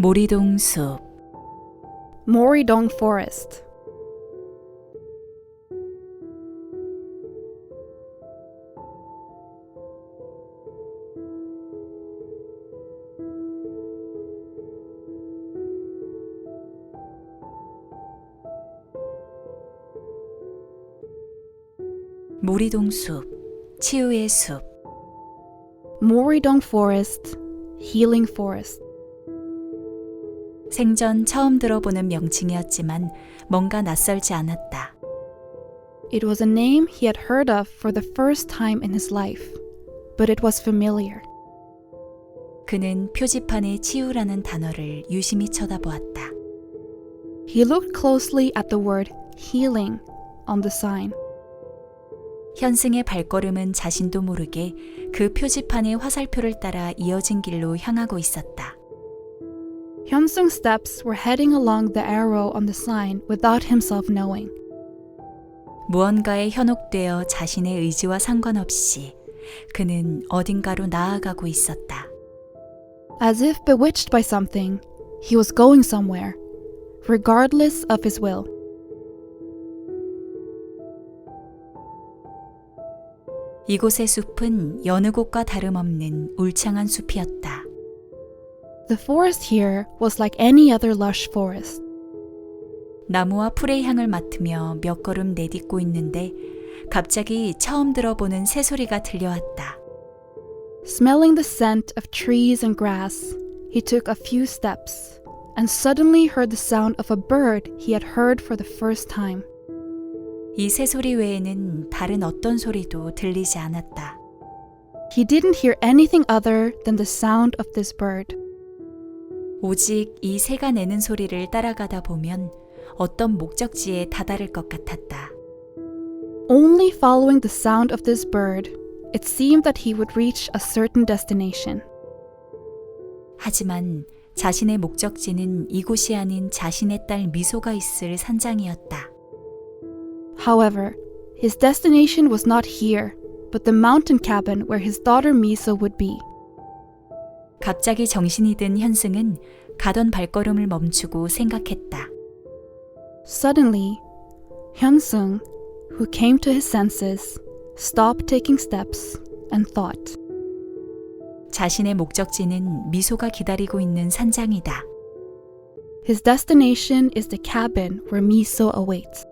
모리동 숲 Moridong Forest. 모리동 숲 치유의 숲 Moridong Forest, Healing Forest. 생전 처음 들어보는 명칭이었지만 뭔가 낯설지 않았다. It was a name he had heard of for the first time in his life, but it was familiar. 그는 표지판에 치유라는 단어를 유심히 쳐다보았다. He looked closely at the word healing on the sign. 현승의 발걸음은 자신도 모르게 그 표지판의 화살표를 따라 이어진 길로 향하고 있었다. Hyunsung's steps were heading along the arrow on the sign without himself knowing. 무언가에 현혹되어 자신의 의지와 상관없이 그는 어딘가로 나아가고 있었다. As if bewitched by something, he was going somewhere, regardless of his will. 이곳의 숲은 여느 곳과 다름없는 울창한 숲이었다. The forest here was like any other lush forest. 나무와 풀의 향을 맡으며 몇 걸음 내딛고 있는데 갑자기 처음 들어보는 새소리가 들려왔다. Smelling the scent of trees and grass, he took a few steps and suddenly heard the sound of a bird he had heard for the first time. 이 새소리 외에는 다른 어떤 소리도 들리지 않았다. He didn't hear anything other than the sound of this bird. 오직 이 새가 내는 소리를 따라가다 보면 어떤 목적지에 다다를 것 같았다. Only following the sound of this bird, it seemed that he would reach a certain destination. 하지만 자신의 목적지는 이곳이 아닌 자신의 딸 미소가 있을 산장이었다. However, his destination was not here, but the mountain cabin where his daughter Miso would be. 갑자기 정신이 든 현승은 가던 발걸음을 멈추고 생각했다. Suddenly, Hyunsung, who came to his senses, stopped taking steps and thought. 자신의 목적지는 미소가 기다리고 있는 산장이다. His destination is the cabin where Miso awaits.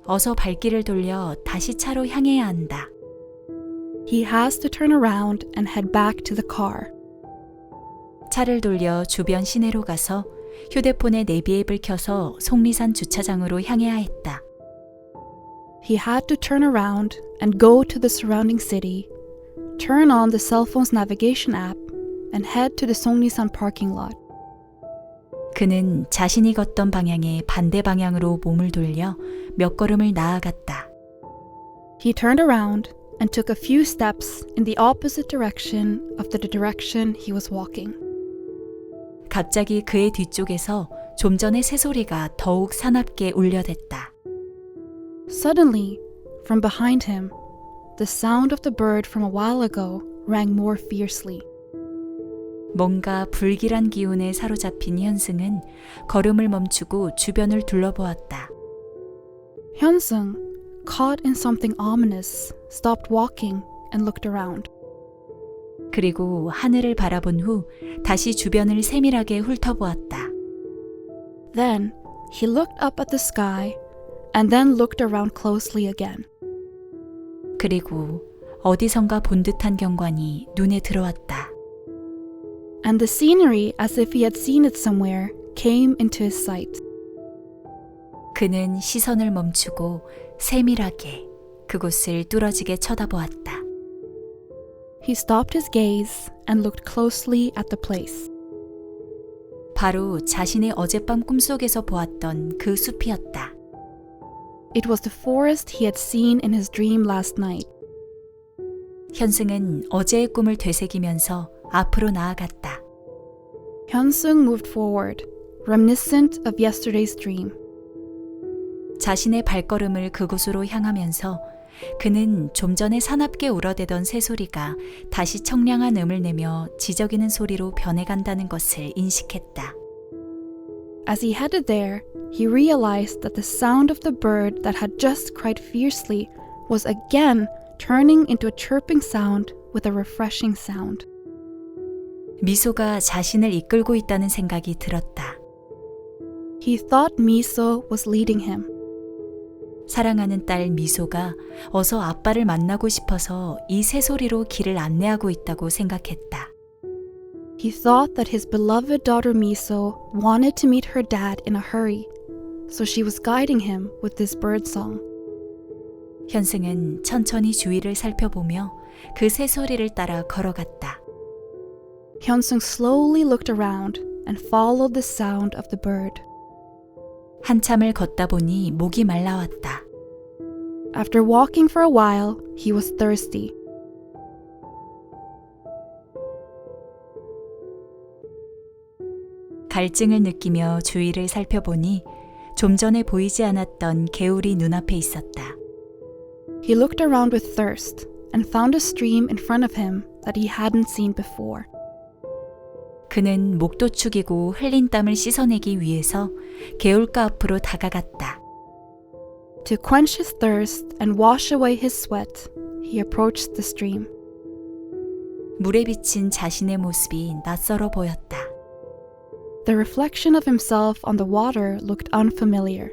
어서 발길을 돌려 다시 차로 향해야 한다. He has to turn around and head back to the car. 차를 돌려 주변 시내로 가서 휴대폰의 내비 앱을 켜서 속리산 주차장으로 향해야 했다. He had to turn around and go to the surrounding city, turn on the cell phone's navigation app, and head to the Songnisan parking lot. 그는 자신이 걷던 방향의 반대 방향으로 몸을 돌려 몇 걸음을 나아갔다. He turned around and took a few steps in the opposite direction of the direction he was walking. 갑자기 그의 뒤쪽에서 좀 전의 새소리가 더욱 사납게 울려댔다. Suddenly, from behind him, the sound of the bird from a while ago rang more fiercely. 뭔가 불길한 기운에 사로잡힌 현승은 걸음을 멈추고 주변을 둘러보았다. Hyunsung, caught in something ominous, stopped walking and looked around. 그리고 하늘을 바라본 후 다시 주변을 세밀하게 훑어보았다. Then, he looked up at the sky and then looked around closely again. 그리고 어디선가 본 듯한 경관이 눈에 들어왔다. And the scenery, as if he had seen it somewhere, came into his sight. 그는 시선을 멈추고 세밀하게 그곳을 뚫어지게 쳐다보았다. He stopped his gaze and looked closely at the place. 바로 자신의 어젯밤 꿈속에서 보았던 그 숲이었다. It was the forest he had seen in his dream last night. 현승은 어제의 꿈을 되새기면서 앞으로 나아갔다. Hyunsung moved forward, reminiscent of yesterday's dream. 자신의 발걸음을 그곳으로 향하면서 그는 좀 전에 사납게 울어대던 새소리가 다시 청량한 음을 내며 지저귀는 소리로 변해간다는 것을 인식했다. As he headed there, he realized that the sound of the bird that had just cried fiercely was again turning into a chirping sound with a refreshing sound. 미소가 자신을 이끌고 있다는 생각이 들었다. He thought Miso was leading him. 사랑하는 딸 미소가 어서 아빠를 만나고 싶어서 이 새소리로 길을 안내하고 있다고 생각했다. He thought that his beloved daughter Miso wanted to meet her dad in a hurry, so she was guiding him with this bird song. 현승은 천천히 주위를 살펴보며 그 새소리를 따라 걸어갔다. Hyunsung slowly looked around and followed the sound of the bird. 한참을 걷다 보니 목이 말라왔다. After walking for a while, he was thirsty. 갈증을 느끼며 주위를 살펴보니 좀 전에 보이지 않았던 개울이 눈앞에 있었다. He looked around with thirst and found a stream in front of him that he hadn't seen before. 그는 목도 축이고 흘린 땀을 씻어내기 위해서 개울가 앞으로 다가갔다. To quench his thirst and wash away his sweat, he approached the stream. 물에 비친 자신의 모습이 낯설어 보였다. The reflection of himself on the water looked unfamiliar.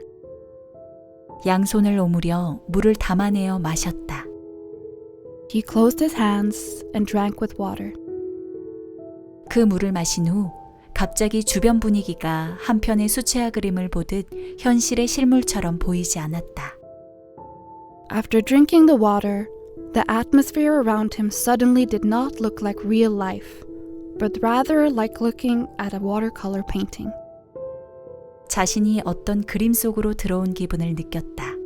양손을 오므려 물을 담아내어 마셨다. He closed his hands and drank with water. 그 물을 마신 후 갑자기 주변 분위기가 한편의 수채화 그림을 보듯 현실의 실물처럼 보이지 않았다. After drinking the water, the atmosphere around him suddenly did not look like real life, but rather like looking at a watercolor painting. 자신이 어떤 그림 속으로 들어온 기분을 느꼈다.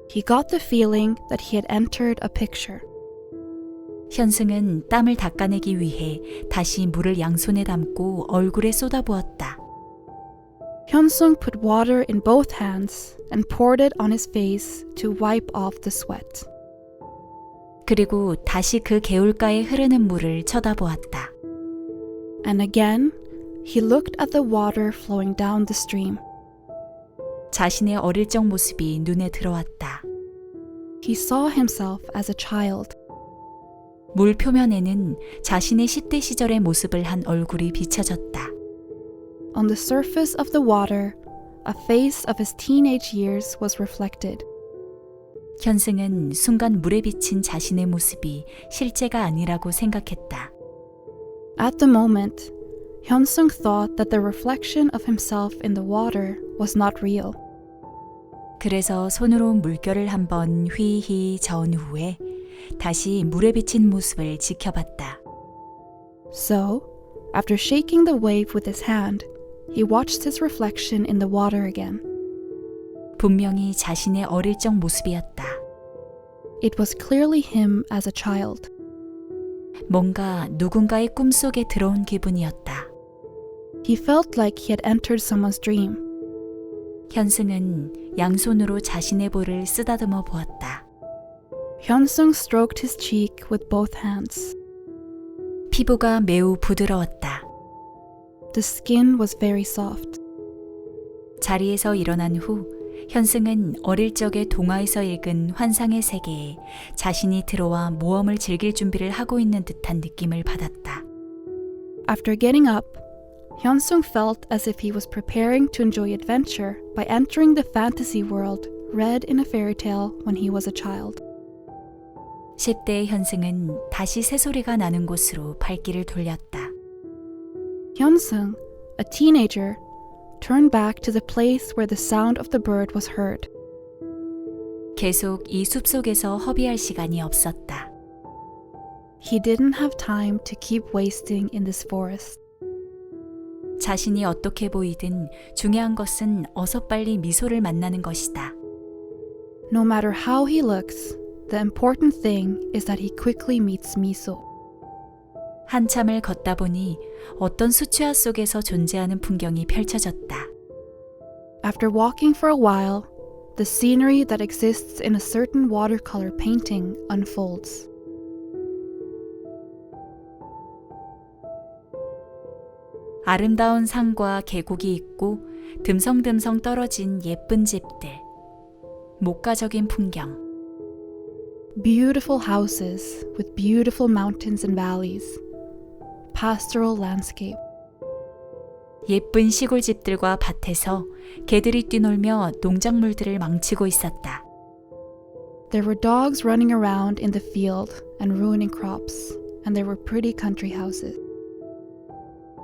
He got the feeling that he had entered a picture. 현승은 땀을 닦아내기 위해 다시 물을 양손에 담고 얼굴에 쏟아부었다. Hyunsung put water in both hands and poured it on his face to wipe off the sweat. 그리고 다시 그 개울가에 흐르는 물을 쳐다보았다. And again, he looked at the water flowing down the stream. 자신의 어릴 적 모습이 눈에 들어왔다. He saw himself as a child. 물 표면에는 자신의 10대 시절의 모습을 한 얼굴이 비춰졌다. On the surface of the water, a face of his teenage years was reflected. 현승은 순간 물에 비친 자신의 모습이 실제가 아니라고 생각했다. At the moment, Hyunsung thought that the reflection of himself in the water was not real. 그래서 손으로 물결을 한번 휘휘 저은 후에 다시 물에 비친 모습을 지켜봤다. So, after shaking the wave with his hand, he watched his reflection in the water again. 분명히 자신의 어릴 적 모습이었다. It was clearly him as a child. 뭔가 누군가의 꿈속에 들어온 기분이었다. He felt like he had entered someone's dream. 현승은 양손으로 자신의 볼을 쓰다듬어 보았다. Hyunsung stroked his cheek with both hands. 피부가 매우 부드러웠다. The skin was very soft. 자리에서 일어난 후 현승은 어릴 적에 동화에서 읽은 환상의 세계에 자신이 들어와 모험을 즐길 준비를 하고 있는 듯한 느낌을 받았다. After getting up, Hyunsung felt as if he was preparing to enjoy adventure by entering the fantasy world read in a fairy tale when he was a child. 10대의 현승은 다시 새소리가 나는 곳으로 발길을 돌렸다. Hyunsung, a teenager, turned back to the place where the sound of the bird was heard. 계속 이 숲속에서 허비할 시간이 없었다. He didn't have time to keep wasting in this forest. 자신이 어떻게 보이든 중요한 것은 어서 빨리 미소를 만나는 것이다. No matter how he looks, the important thing is that he quickly meets Miso. 한참을 걷다 보니 어떤 수채화 속에서 존재하는 풍경이 펼쳐졌다. After walking for a while, the scenery that exists in a certain watercolor painting unfolds. 아름다운 산과 계곡이 있고 듬성듬성 떨어진 예쁜 집들, 목가적인 풍경, Beautiful houses with beautiful mountains and valleys. Pastoral landscape. 예쁜 시골집들과 밭에서 개들이 뛰놀며 농작물들을 망치고 있었다. There were dogs running around in the field and ruining crops, and there were pretty country houses.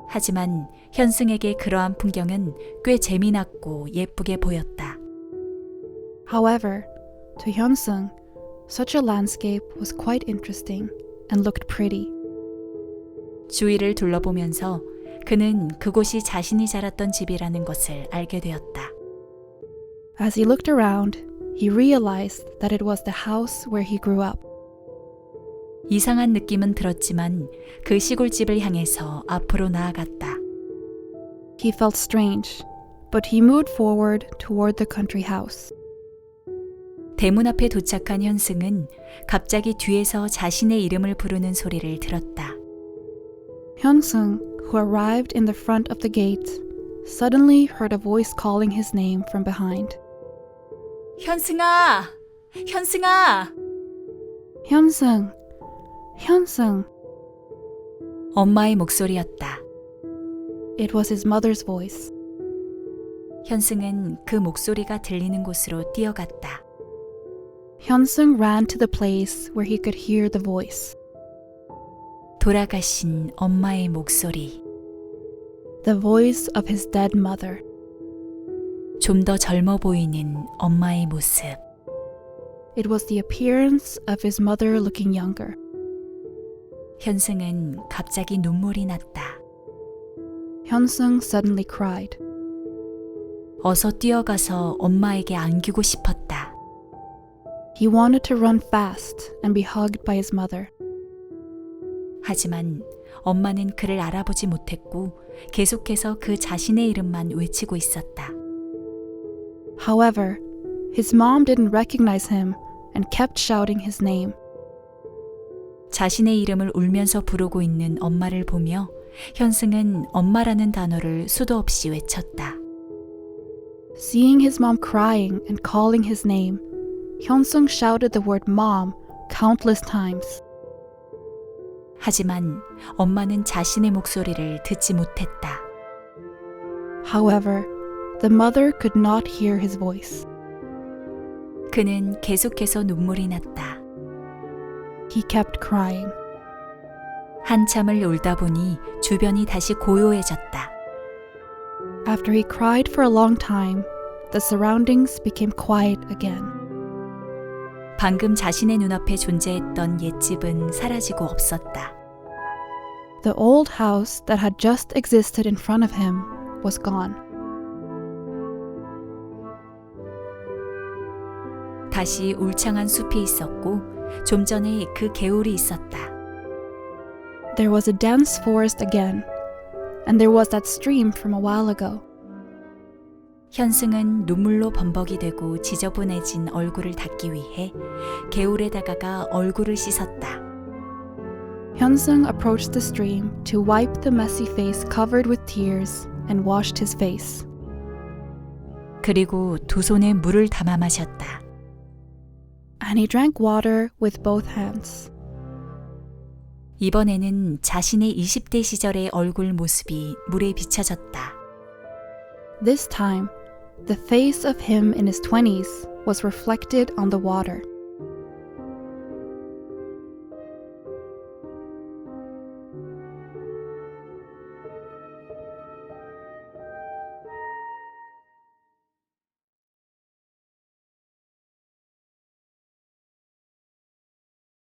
하지만 현승에게 그러한 풍경은 꽤 재미났고 예쁘게 보였다. However, to Hyun-sung, such a landscape was quite interesting and looked pretty. 주위를 둘러보면서 그는 그곳이 자신이 자랐던 집이라는 것을 알게 되었다. As he looked around, he realized that it was the house where he grew up. 이상한 느낌은 들었지만 그 시골집을 향해서 앞으로 나아갔다. He felt strange, but he moved forward toward the country house. 대문 앞에 도착한 현승은 갑자기 뒤에서 자신의 이름을 부르는 소리를 들었다. Hyun-sung, who arrived in the front of the gate, suddenly heard a voice calling his name from behind. 현승아! 현승아! Hyun-sung! Hyun-sung! 엄마의 목소리였다. It was his mother's voice. 현승은 그 목소리가 들리는 곳으로 뛰어갔다. Hyun-sung ran to the place where he could hear the voice. 돌아가신 엄마의 목소리. The voice of his dead mother. 좀 더 젊어 보이는 엄마의 모습. It was the appearance of his mother looking younger. 현승은 갑자기 눈물이 났다. Hyun-sung suddenly cried. 어서 뛰어가서 엄마에게 안기고 싶었다. He wanted to run fast and be hugged by his mother. 하지만 엄마는 그를 알아보지 못했고 계속해서 그 자신의 이름만 외치고 있었다. However, his mom didn't recognize him and kept shouting his name. 자신의 이름을 울면서 부르고 있는 엄마를 보며 현승은 엄마라는 단어를 수도 없이 외쳤다. Seeing his mom crying and calling his name, Hyun-sung shouted the word mom countless times. 하지만 엄마는 자신의 목소리를 듣지 못했다. However, the mother could not hear his voice. 그는 계속해서 눈물이 났다. He kept crying. 한참을 울다 보니 주변이 다시 고요해졌다. After he cried for a long time, the surroundings became quiet again. 방금 자신의 눈앞에 존재했던 옛집은 사라지고 없었다. The old house that had just existed in front of him was gone. 다시 울창한 숲이 있었고 좀 전에 그 개울이 있었다. There was a dense forest again, and there was that stream from a while ago. 현승은 눈물로 범벅이 되고 지저분해진 얼굴을 닦기 위해 개울에 다가가 얼굴을 씻었다. Hyun-sung approached the stream to wipe the messy face covered with tears and washed his face. 그리고 두 손에 물을 담아 마셨다. And he drank water with both hands. 이번에는 자신의 20대 시절의 얼굴 모습이 물에 비춰졌다. This time, the face of him in his 20s was reflected on the water.